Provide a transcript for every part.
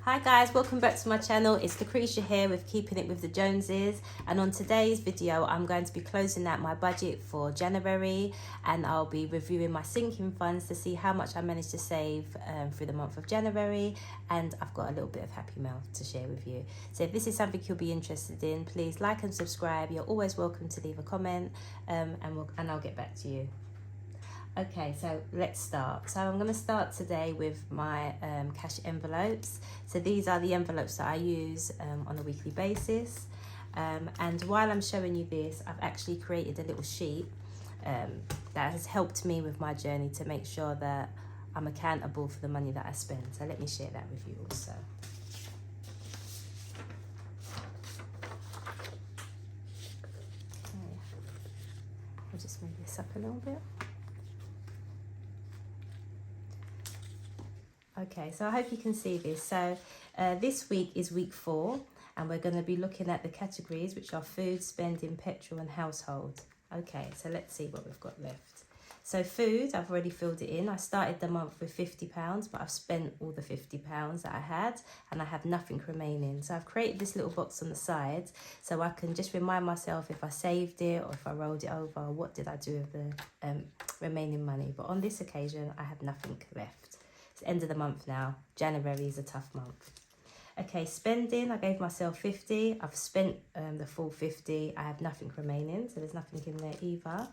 Hi guys, welcome back to my channel. It's Lucretia here with Keeping It With The Joneses, and on today's video I'm going to be closing out my budget for January, and I'll be reviewing my sinking funds to see how much I managed to save through the month of January, and I've got a little bit of happy mail to share with you. So if this is something you'll be interested in, please like and subscribe. You're always welcome to leave a comment, and I'll get back to you. Okay, so let's start. So I'm going to start today with my cash envelopes. So these are the envelopes that I use on a weekly basis. And while I'm showing you this, I've actually created a little sheet that has helped me with my journey to make sure that I'm accountable for the money that I spend. So let me share that with you also. Okay. I'll just move this up a little bit. Okay, so I hope you can see this. So this week is week 4, and we're going to be looking at the categories, which are food, spending, petrol and household. Okay, so let's see what we've got left. So food, I've already filled it in. I started the month with £50, but I've spent all the £50 that I had, and I have nothing remaining. So I've created this little box on the side so I can just remind myself if I saved it or if I rolled it over, what did I do with the remaining money. But on this occasion, I have nothing left. It's the end of the month now. January is a tough month. Okay, spending, I gave myself 50. I've spent the full 50. I have nothing remaining, so there's nothing in there either.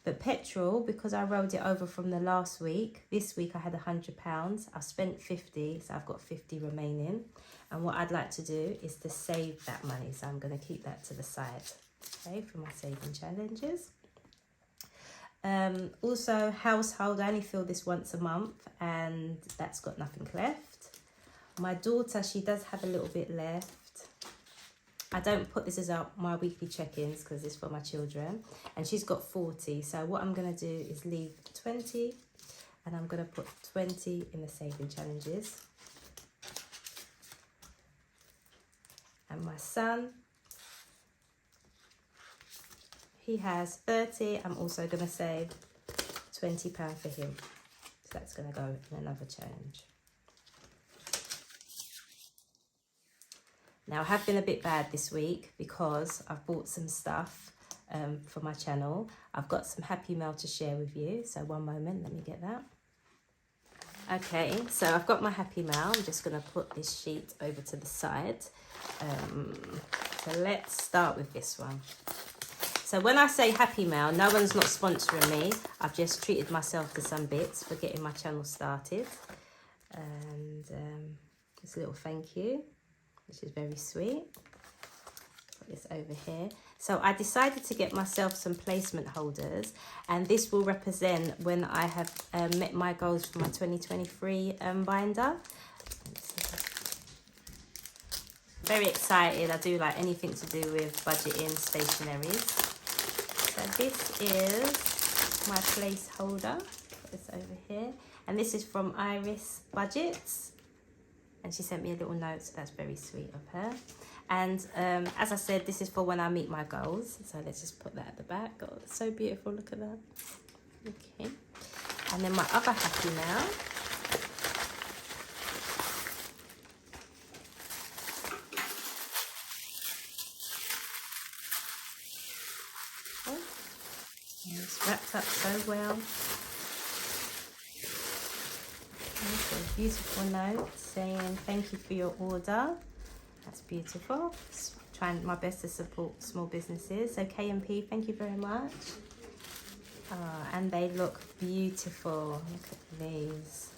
But petrol, because I rolled it over from the last week, this week I had £100. I've spent 50, so I've got 50 remaining. And what I'd like to do is to save that money, so I'm going to keep that to the side, okay, for my saving challenges. Also household, I only fill this once a month and that's got nothing left. My daughter, she does have a little bit left. I don't put this as my weekly check-ins because it's for my children, and she's got 40. So what I'm going to do is leave 20 and I'm going to put 20 in the saving challenges. And my son, he has 30. I'm also going to save £20 for him. So that's going to go in another challenge. Now, I have been a bit bad this week because I've bought some stuff for my channel. I've got some happy mail to share with you. So one moment, let me get that. Okay, so I've got my happy mail. I'm just going to put this sheet over to the side. So let's start with this one. So when I say happy mail, no one's not sponsoring me. I've just treated myself to some bits for getting my channel started. And just a little thank you, which is very sweet. Put this over here. So I decided to get myself some placement holders, and this will represent when I have met my goals for my 2023 binder. Very excited. I do like anything to do with budgeting, stationaries. So this is my placeholder. Put this over here. And this is from Iris Budgets. And she sent me a little note, so that's very sweet of her. And as I said, this is for when I meet my goals. So let's just put that at the back. Oh, it's so beautiful. Look at that. Okay. And then my other happy mail. It's wrapped up so well. Okay, a beautiful note saying thank you for your order. That's beautiful. Just trying my best to support small businesses. So K&P, thank you very much. And they look beautiful. Look at these.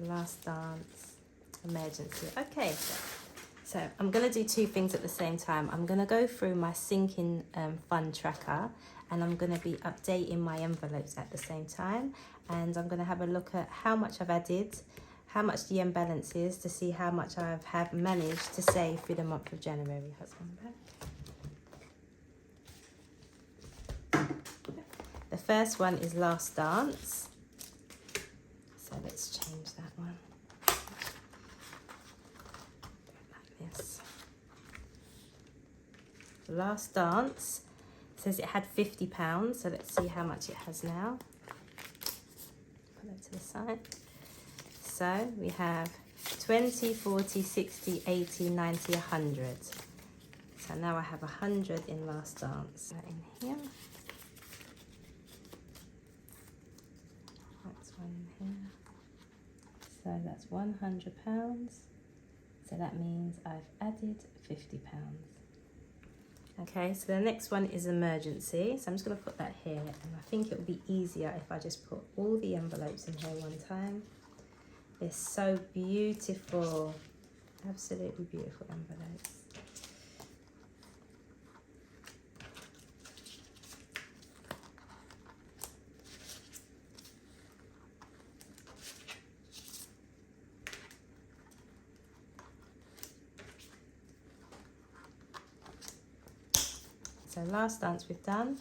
Last dance, emergency. Okay, so I'm going to do two things at the same time. I'm going to go through my sinking fund tracker, and I'm going to be updating my envelopes at the same time, and I'm going to have a look at how much I've added, how much the end balance is, to see how much I have managed to save through the month of January. The first one is last dance. So let's change that one. Like this. Last dance, It says it had £50, so let's see how much it has now. Put that to the side. So we have 20, 40, 60, 80, 90, 100. So now I have 100 in last dance. That in here. That's one in here. So that's £100. So that means I've added £50. Okay, so the next one is emergency. So I'm just going to put that here, and I think it will be easier if I just put all the envelopes in here one time. They're so beautiful, absolutely beautiful envelopes. So last dance we've done,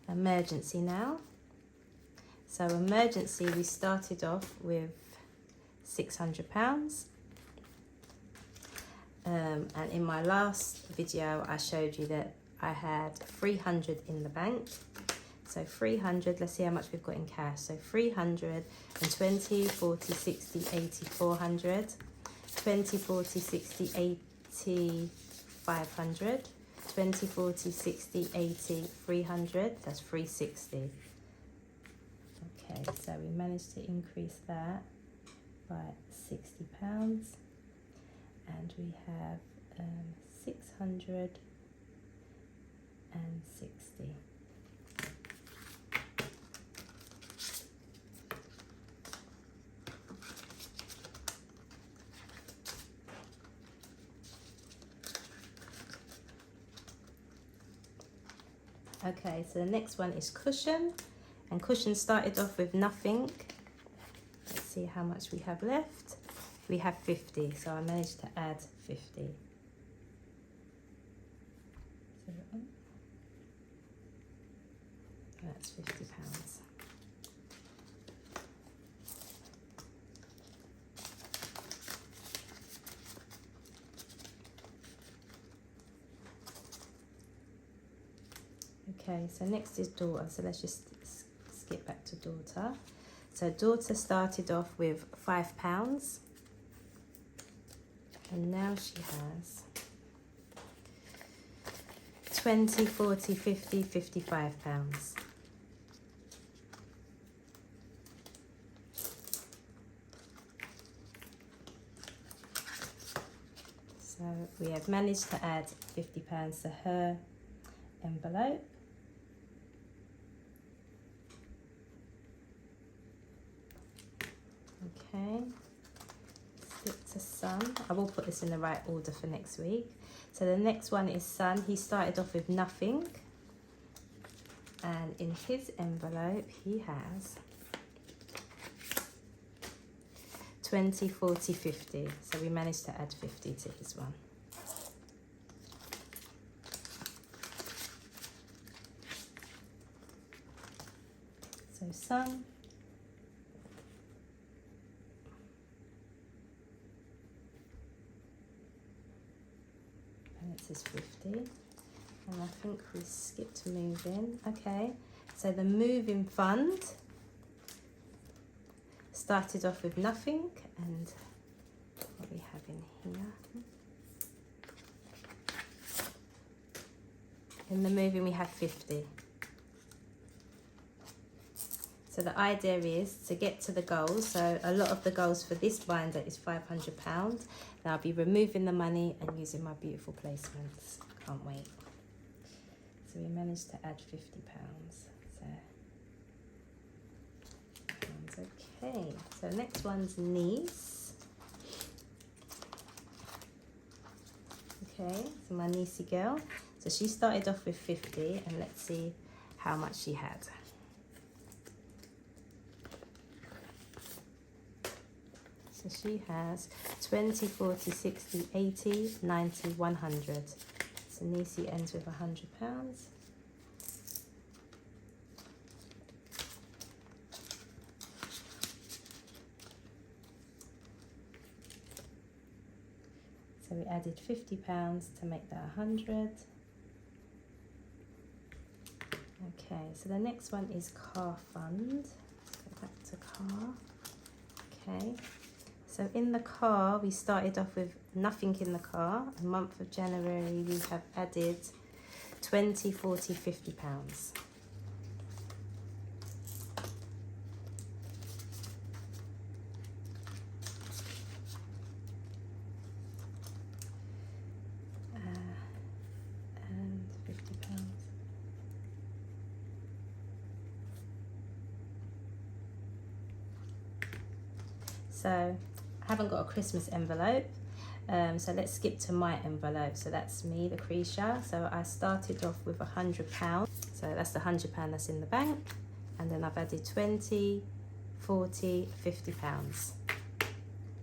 emergency now. So emergency, we started off with £600. And in my last video, I showed you that I had 300 in the bank. So 300, let's see how much we've got in cash. So 300 and 20, 40, 60, 80, 400, 20, 40, 60, 80, 500. 20, 40, 60, 80, 300, that's 360. Okay, so we managed to increase that by £60. And we have 660. Okay, so the next one is cushion, and cushion started off with nothing. Let's see how much we have left. We have 50, so I managed to add 50. So that's £50. Okay, so next is daughter. So let's just skip back to daughter. So daughter started off with £5, and now she has 20, 40, 50, £55. So we have managed to add £50 to her envelope. Okay, skip to son. I will put this in the right order for next week. So the next one is son. He started off with nothing, and in his envelope he has 20, 40, 50. So we managed to add 50 to his one. So son. And it says 50. And I think we skipped moving. Okay, so the moving fund started off with nothing, and what we have in here. In the moving we have 50. So the idea is to get to the goals. So a lot of the goals for this binder is £500. Now I'll be removing the money and using my beautiful placements. Can't wait. So we managed to add £50. So okay. So next one's niece. Okay, so my niecey girl. So she started off with 50, and let's see how much she had. So she has 20, 40, 60, 80, 90, 100. So Nisi ends with £100. So we added £50 to make that 100. Okay, so the next one is car fund. Let's go back to car. Okay, so in the car, we started off with nothing in the car. The month of January, we have added 20, 40, 50 pounds. And 50 pounds. So I haven't got a Christmas envelope, so let's skip to my envelope. So that's me, Lucretia. So I started off with £100. So that's the £100 that's in the bank, and then I've added 20, 40, 50 pounds.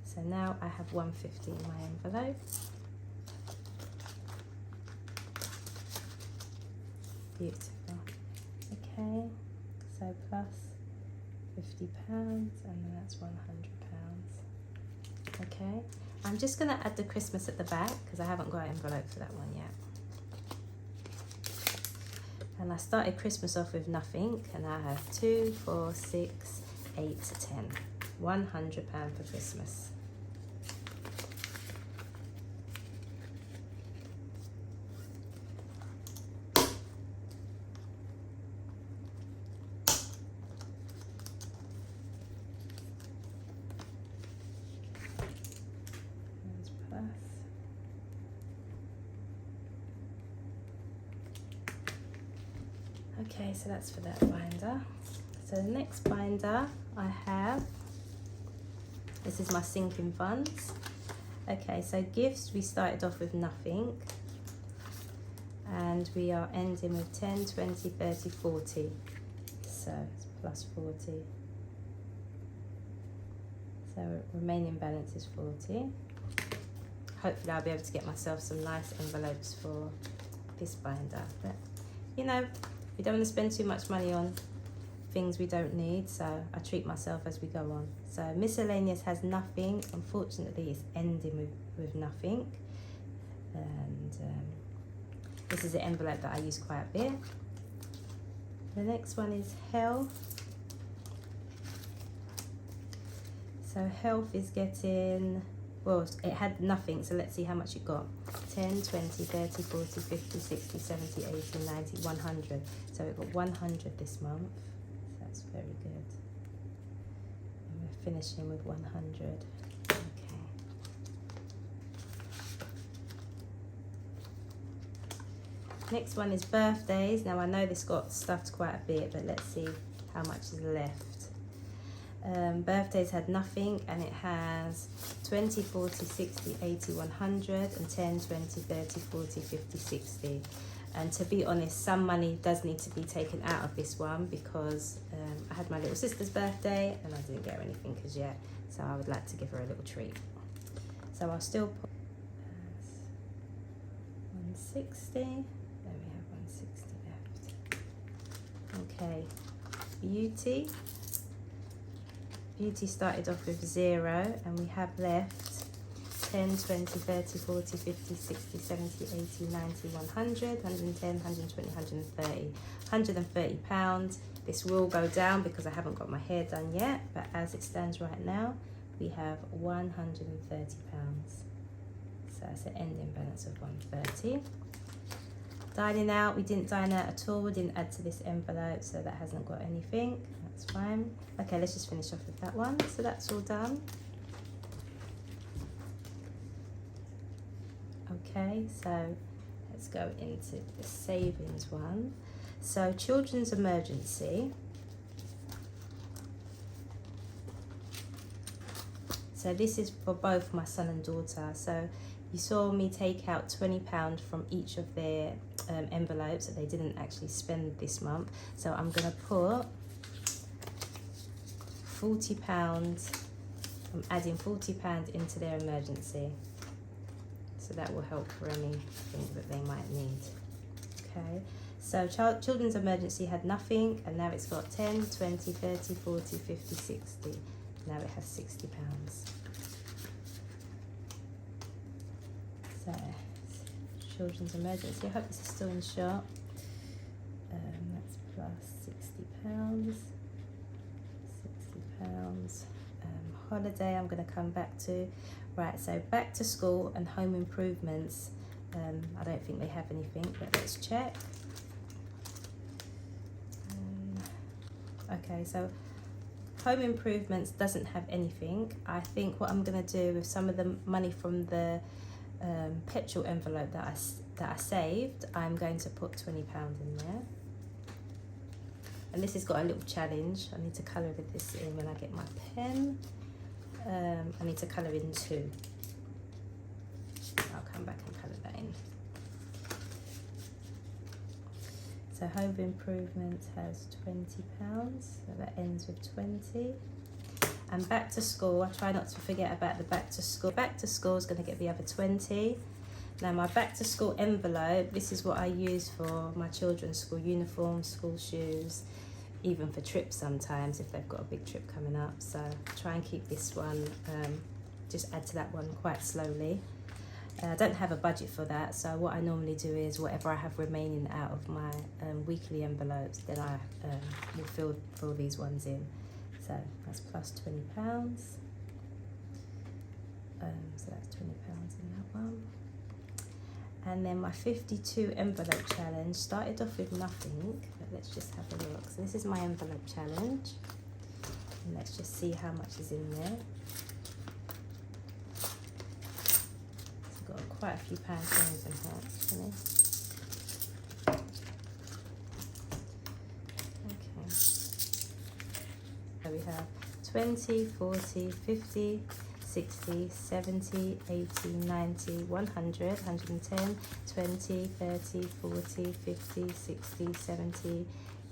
So now I have 150 in my envelope. Beautiful. Okay, so plus 50 pounds, and then that's 100 pounds. Okay, I'm just going to add the Christmas at the back because I haven't got an envelope for that one yet. And I started Christmas off with nothing, and I have 2, 4, 6, 8, 10. £100 for Christmas. Okay, so that's for that binder. So the next binder I have, this is my sinking funds. Okay, so gifts, we started off with nothing, and we are ending with 10, 20, 30, 40. So it's plus 40. So remaining balance is 40. Hopefully I'll be able to get myself some nice envelopes for this binder. But you know, we don't want to spend too much money on things we don't need, so I treat myself as we go on. So miscellaneous has nothing. Unfortunately, it's ending with nothing. And this is an envelope that I use quite a bit. The next one is health. So health is getting, well, it had nothing, so let's see how much it got. 10, 20, 30, 40, 50, 60, 70, 80, 90, 100. So it got 100 this month. So that's very good. And we're finishing with 100. Okay. Next one is birthdays. Now I know this got stuffed quite a bit, but let's see how much is left. Birthdays had nothing, and it has 20, 40, 60, 80, 100, and 10, 20, 30, 40, 50, 60. And to be honest, some money does need to be taken out of this one because I had my little sister's birthday and I didn't get her anything as yet, so I would like to give her a little treat. So I'll still put 160. There we have 160 left. Okay, beauty. Beauty started off with 0, and we have left 10, 20, 30, 40, 50, 60, 70, 80, 90, 100, 110, 120, 130. 130 pounds. This will go down because I haven't got my hair done yet, but as it stands right now, we have 130 pounds. So that's an ending balance of 130. Dining out, we didn't dine out at all. We didn't add to this envelope, so that hasn't got anything. That's fine. Okay, let's just finish off with that one. So that's all done. Okay, so let's go into the savings one. So children's emergency. So this is for both my son and daughter. So you saw me take out £20 from each of their envelopes that they didn't actually spend this month. So I'm going to put £40. I'm adding £40 into their emergency. So that will help for anything that they might need. Okay, so children's emergency had nothing, and now it's got 10, 20, 30, 40, 50, 60. Now it has £60. So children's emergency, I hope this is still in shot. That's plus £60. £60. Holiday I'm going to come back to. Right, so back to school and home improvements. I don't think they have anything, but let's check. Okay, so home improvements doesn't have anything. I think what I'm going to do with some of the money from the petrol envelope that I saved, I'm going to put £20 in there. And this has got a little challenge. I need to colour this in when I get my pen. I need to colour in 2. I'll come back and colour that in. So home improvement has £20, so that ends with 20. And back to school, I try not to forget about the back to school. Back to school is going to get the other 20. Now my back to school envelope, this is what I use for my children's school uniforms, school shoes, even for trips sometimes if they've got a big trip coming up. So try and keep this one, just add to that one quite slowly. I don't have a budget for that, so what I normally do is whatever I have remaining out of my weekly envelopes, then I will fill these ones in. So that's plus £20. So that's £20 in that one. And then my 52 envelope challenge started off with nothing, but let's just have a look. So this is my envelope challenge, and let's just see how much is in there. It's got quite a few pound coins in here, actually. Okay. So we have 20, 40, 50, 60, 70, 80, 90, 100, 110, 20, 30, 40, 50, 60, 70,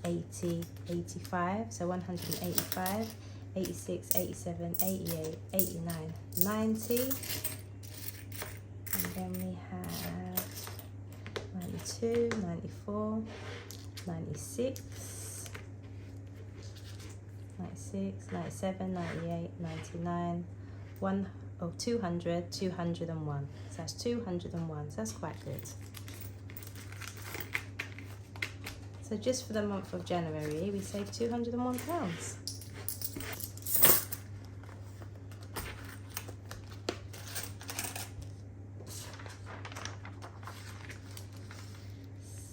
80, 85, so 185, 86, 87, 88, 89, 90, and then we have 92, 94, 96, 96, 97, 98, 99, 200, 201. So that's 201. So that's quite good. So just for the month of January, we saved £201.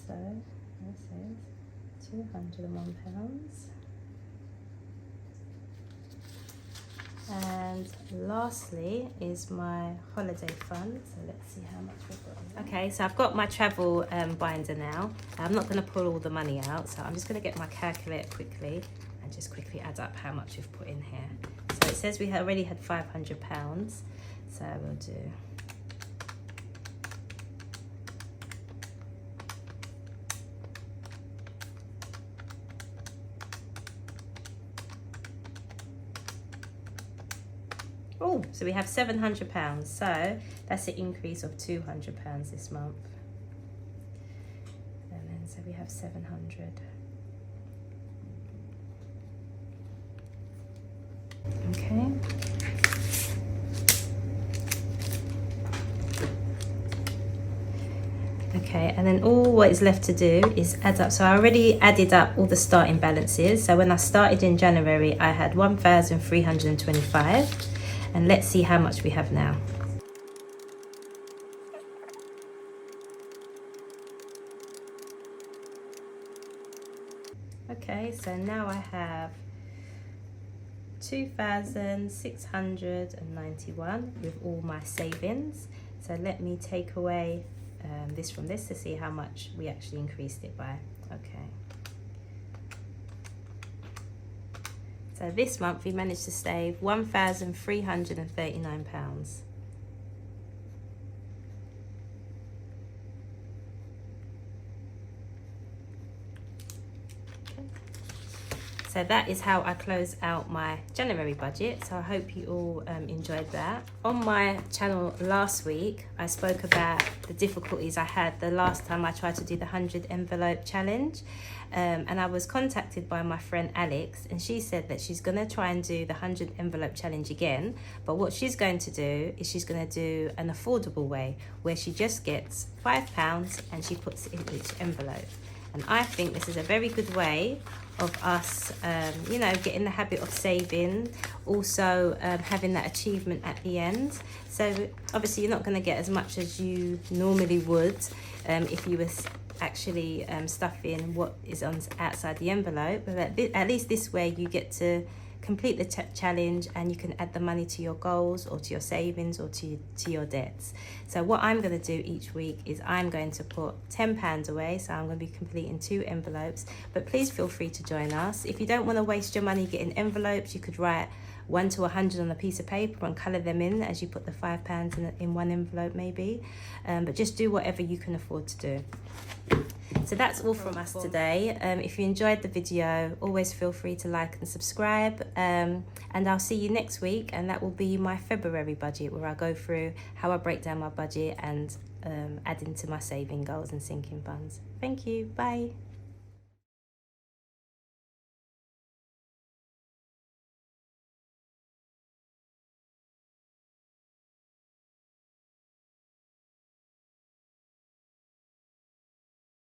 So this is £201. And lastly is my holiday fund. So let's see how much we've got. Okay, so I've got my travel binder now. I'm not going to pull all the money out, so I'm just going to get my calculator quickly and just quickly add up how much we've put in here. So it says we already had £500, so we'll do. Oh, so we have £700, so that's an increase of £200 this month. And then so we have 700. Okay. Okay, and then all what is left to do is add up. So I already added up all the starting balances. So when I started in January, I had 1,325. And let's see how much we have now. Okay, so now I have 2,691 with all my savings. So let me take away this from this to see how much we actually increased it by. Okay. So this month we managed to save £1,339. So that is how I close out my January budget. So I hope you all enjoyed that. On my channel last week, I spoke about the difficulties I had the last time I tried to do the 100 envelope challenge. And I was contacted by my friend Alex, and she said that she's going to try and do the 100 envelope challenge again. But what she's going to do is she's going to do an affordable way where she just gets £5 and she puts it in each envelope. And I think this is a very good way of us, you know, getting the habit of saving, also having that achievement at the end. So obviously you're not going to get as much as you normally would if you were actually stuffing what is on outside the envelope. But at least this way you get to complete the challenge, and you can add the money to your goals or to your savings or to your debts. So what I'm going to do each week is I'm going to put £10 away, so I'm going to be completing 2 envelopes. But please feel free to join us. If you don't want to waste your money getting envelopes, you could write 1 to 100 on a piece of paper and colour them in as you put the £5 in one envelope maybe. But just do whatever you can afford to do. So that's all from us today. If you enjoyed the video, always feel free to like and subscribe. And I'll see you next week, and that will be my February budget, where I go through how I break down my budget and add into my saving goals and sinking funds. Thank you. Bye.